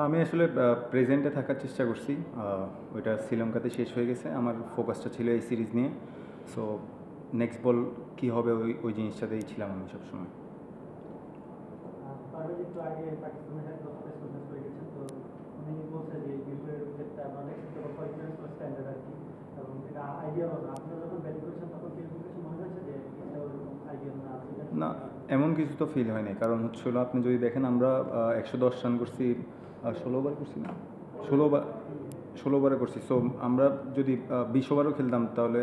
আমি আসলে প্রেজেন্টে থাকার চেষ্টা করছি। ওইটা শ্রীলঙ্কাতে শেষ হয়ে গেছে, আমার ফোকাসটা ছিল এই সিরিজ নিয়ে। সো নেক্সট বল কী হবে ওই ওই জিনিসটাতেই ছিলাম আমি সবসময়। না, এমন কিছু তো ফিল হয়নি, কারণ হচ্ছিল আপনি যদি দেখেন আমরা 110 রান করছি, 16 ওভার করছি না, 16 ওভারে করছি। সো আমরা যদি 20 ওভারও খেলতাম তাহলে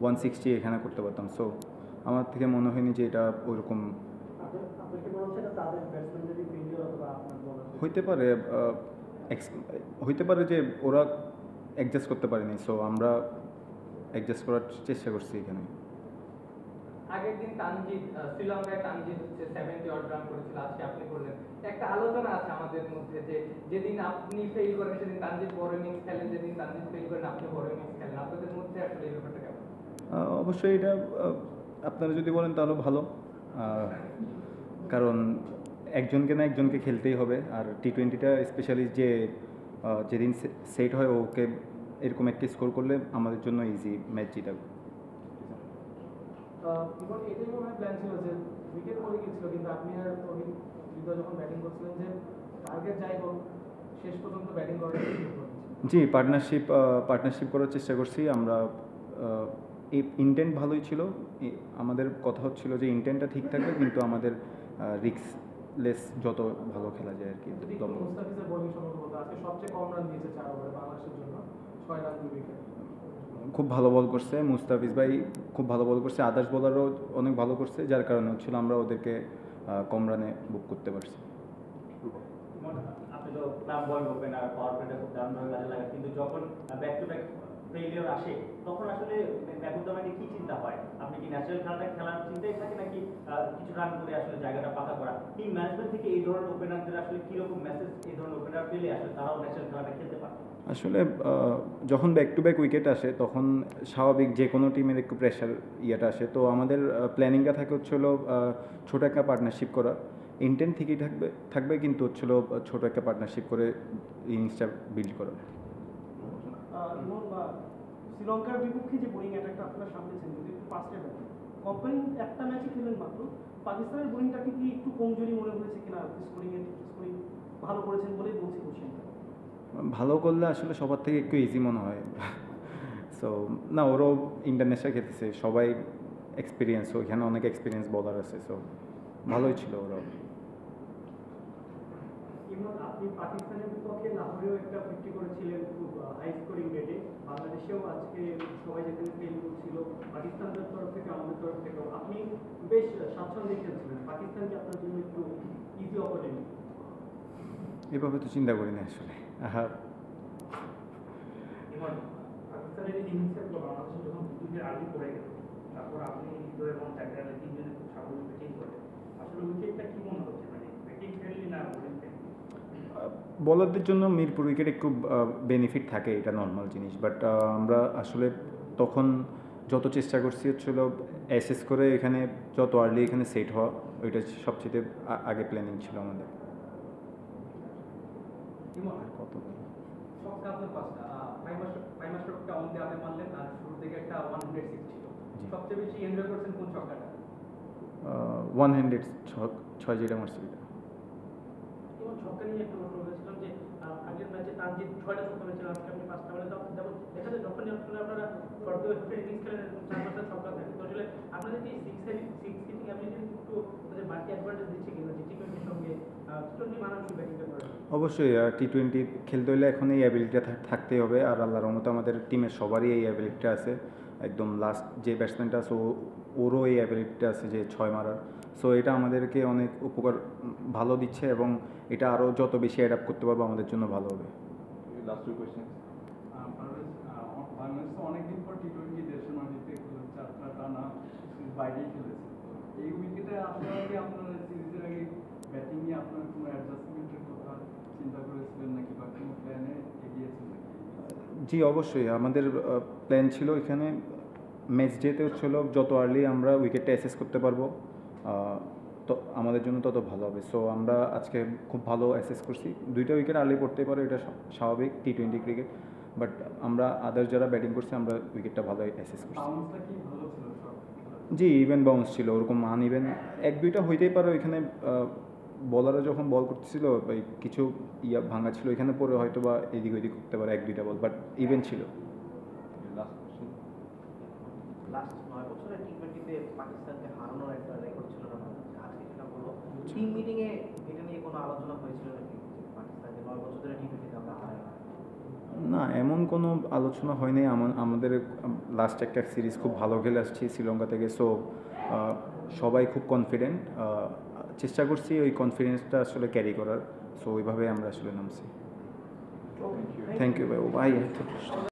160 এখানে করতে পারতাম। সো আমার থেকে মনে হয়নি যে এটা ওইরকম হইতে পারে। হইতে পারে যে ওরা অ্যাডজাস্ট করতে পারেনি, সো আমরা অ্যাডজাস্ট করার চেষ্টা করছি এখানে। আগের দিন তানজিদ শ্রীলঙ্কায় তানজিদ হচ্ছে 70 অড রান করেছিল, আজকে আপনি করলেন। একটা আলোচনা আছে আমাদের মধ্যে যে যেদিন আপনি ফেল করেন সেদিন তানজিদ বড় ইনিংস খেলেন, যেদিন তানজিদ ফেল করেন আপনি বড় ইনিংস খেলেন। আপনাদের মধ্যে আসলে এই ব্যাপারটা কেমন? অবশ্যই এটা আপনারা যদি বলেন তাহলে ভালো, কারণ একজনকে না একজনকে খেলতেই হবে। আর টি-20টা স্পেশালি যে যেদিন সেট হয় ওকে এরকম একটা স্কোর করলে আমাদের জন্য ইজি ম্যাচ জিতা। এটাই মনে হয় প্ল্যান ছিল যে উইকেট পড়ে গিয়েছিল, কিন্তু আপনি আর হৃদয় যখন ব্যাটিং করছিলেন যে টার্গেট যাই হোক শেষ পর্যন্ত ব্যাটিং করার জি, পার্টনারশিপ করার চেষ্টা করছি আমরা। এই ইন্টেন্ট ভালোই ছিল, আমাদের কথা হচ্ছিল যে ইন্টেন্টটা ঠিক থাকবে, কিন্তু আমাদের রিস্কলেস যত ভালো খেলা যায় আর কি। মুস্তাফিজের বোলিং সম্ভবত আজকে সবচেয়ে কম রান দিয়েছে 4 ওভারে বাংলাদেশের জন্য, 6 রান 2 উইকেট। খুব ভালো বল করছে মুস্তাফিজ ভাই, খুব ভালো বল করছে। আদার্স বোলারও অনেক ভালো করছে, যার কারণে হচ্ছিল আমরা ওদেরকে কম রানে বুক করতে পারছি। আপনি তো ক্লাব বয় ওপেনার, পাওয়ার প্লেটা খুব দারুণভাবে কাজে লাগে, কিন্তু যখন ব্যাক টু ব্যাক ফেলিওর আসে তখন আসলে মেহবুবুদ্দিনের কি চিন্তা হয়? আপনি কি ন্যাচারাল খেলাটা খেলার চিন্তায় থাকে, নাকি কিছু রান করে আসলে জায়গাটা পাকা করা? টিম ম্যানেজমেন্ট থেকে এই ধরনের ওপেনারদের আসলে কীরকম মেসেজ এই ধরনের ওপেনার পেলে আসলে তারাও ন্যাচারাল খেলাটা খেলতে পারে? আসলে যখন ব্যাক টু ব্যাক উইকেট আসে তখন স্বাভাবিক যে কোনো টিমের একটু প্রেশার ইয়েটা আসে। তো আমাদের প্ল্যানিংটা থাকে হচ্ছিল ছোটো একটা পার্টনারশিপ করা, ইন্টেন্ট ঠিকই থাকবে কিন্তু হচ্ছিল ছোটো একটা পার্টনারশিপ করে ইনিংসটা বিল্ড করা। শ্রীলঙ্কার বিপক্ষে যে বোলিং অ্যাটাকটা আপনারা সামনেছেন যদি একটু ফাস্টে ব্যাটিং কোম্পানি একটা ম্যাচে খেলেন মাত্র, পাকিস্তানের বোলিংটাকে কি একটু কমজোরি মনে হয়েছে কিনা? স্কোরিং ভালো করেছেন বলেই বলছি কোশ্চেনটা। ভালো করলে আসলে সবার থেকে একটু ইজি মনে হয়। সো না, ওরাও ইন্টারন্যাশনাল খেলতেছে, সবাই এক্সপিরিয়েন্স, ওইখানে অনেক এক্সপিরিয়েন্স বলার আছে। সো ভালোই ছিল ওরাও। আপনি পাকিস্তানের বিপক্ষে লাহোরেও একটা 50 করেছিলেন খুব হাই স্কোরিং রেটে, বাংলাদেশেও আজকে সবাই যেখানে ফেল করছিল পাকিস্তানের তরফ থেকে আমাদের তরফ থেকেও আপনি বেশ স্বাচ্ছন্দ্যে খেলছিলেন। পাকিস্তান কি আপনার জন্য একটু ইজি অপরচুনিটি? এভাবে তো চিন্তা করি না আসলে। পাকিস্তানের ইনিংসের পর বাংলাদেশ যখন দুটোকে আর্লি পড়ে গেল, তারপর আপনি হৃদয় এবং চাকরিয়ালে তিনজনে খুব সাফল্য ব্যাটিং করে, আসলে উইকেটটা কি মনে হচ্ছে, মানে ব্যাটিং ফ্রেন্ডলি না বোলিং ফ্রেন্ডলি? বলারদের জন্য মিরপুর উইকেট একটু বেনিফিট থাকে, এটা নর্মাল জিনিস। বাট আমরা আসলে তখন যত চেষ্টা করছি হচ্ছিল অ্যাসেস করে এখানে যত আর্লি এখানে সেট হওয়া, ওইটা সবচেয়ে আগে প্ল্যানিং ছিল আমাদের। কত ছক্কা আপনার 5টা, 5 মাস্টারটা অন দিয়ে আপনি মারলেন, আর শুরু থেকে একটা 106 ছিল। সবচেয়ে বেশি এনজয় করছেন কোন ছক্কাটা? 100 ছয় যেটা মারছি এটা। এবং ছক্কা নিয়ে একটা প্রশ্ন বলেছিলাম যে আগের ম্যাচে তানজিদ 6টা ছক্কা মেরেছিল, আজকে আপনি 5টা মেরে দাও। যেমন দেখা যায় যখনই আপনারা ফর্টি ইনিংস খেলেন 4-5টা ছক্কা থাকে, তো আসলে আপনাদের কি সিক্স হিটিং অ্যাবিলিটি একটু বাড়তি অ্যাডভান্টেজ দিচ্ছে কিনা যে টি-20 সঙ্গে টি-20 মানানসই ব্যাটিংটা করেন? অবশ্যই টি-20 খেলতে হলে এখন এই অ্যাবিলিটিটা থাকতেই হবে। আর আল্লাহর রহমতে আমাদের টিমের সবারই এই অ্যাবিলিটিটা আছে। একদম লাস্ট যে ব্যাটসম্যানটা আছে ওরও এই অ্যাবিলিটিটা আছে যে 6 মারার। সো এটা আমাদেরকে অনেক উপকার ভালো দিচ্ছে, এবং এটা আরও যত বেশি অ্যাডাপ্ট করতে পারবো আমাদের জন্য ভালো হবে। Last two question. বাংলাদেশ তো অনেকদিন পর টি-20 দেশের মাটিতে যাত্রা টানা বাইরেই খেলেছে, এই উইকেটে আপনারা কি আপনার সিরিজের আগে ব্যাটিং নিয়ে আপনার কোনো অ্যাডজাস্টমেন্টের কথা চিন্তা করেছিলেন নাকি, বা কোনো প্ল্যানে এগিয়েছেন নাকি? জি অবশ্যই, আমাদের প্ল্যান ছিল এখানে ম্যাচ ডেতে হচ্ছিল যত আর্লি আমরা উইকেটটা অ্যাসেস করতে পারবো, তো আমাদের জন্য তত ভালো হবে। সো আমরা আজকে খুব ভালো অ্যাসেস করছি। 2টা উইকেট আর্লি পড়তে পারে, এটা স্বাভাবিক T20 ক্রিকেট, বাট আমরা আদার্স যারা ব্যাটিং করছি আমরা উইকেটটা ভালো অ্যাসেস করছি। বাউন্সটা কি ভালো ছিল সব খেলায়? জি, ইভেন বাউন্স ছিল, ওরকম ইভেন 1-2টা হইতেই পারে ওইখানে। বলাররা যখন বল করতেছিল কিছু ভাঙা ছিল ওইখানে পরে, হয়তো বা এদিক ওইদিক করতে পারে 1-2টা বল, বাট ইভেন ছিল। লাস্ট 9 বছরে টি20তে পাকিস্তানকে হারানোর একটা রেকর্ড ছিল না, আজকে সেটা হলো। টিম মিটিংয়ে এটা নিয়ে কোনো আলোচনা হয়েছিল নাকি, পাকিস্তানকে 9 বছর ধরে টি20তে আমরা হারাই? না, এমন কোনো আলোচনা হয়নি। আমাদের লাস্ট একটা সিরিজ খুব ভালো খেলে আসছি শ্রীলঙ্কা থেকে। সো সবাই খুব কনফিডেন্ট, চেষ্টা করছি ওই কনফিডেন্সটা আসলে ক্যারি করার। সো ওইভাবে আমরা আসলে নামছি। থ্যাংক ইউ ভাই।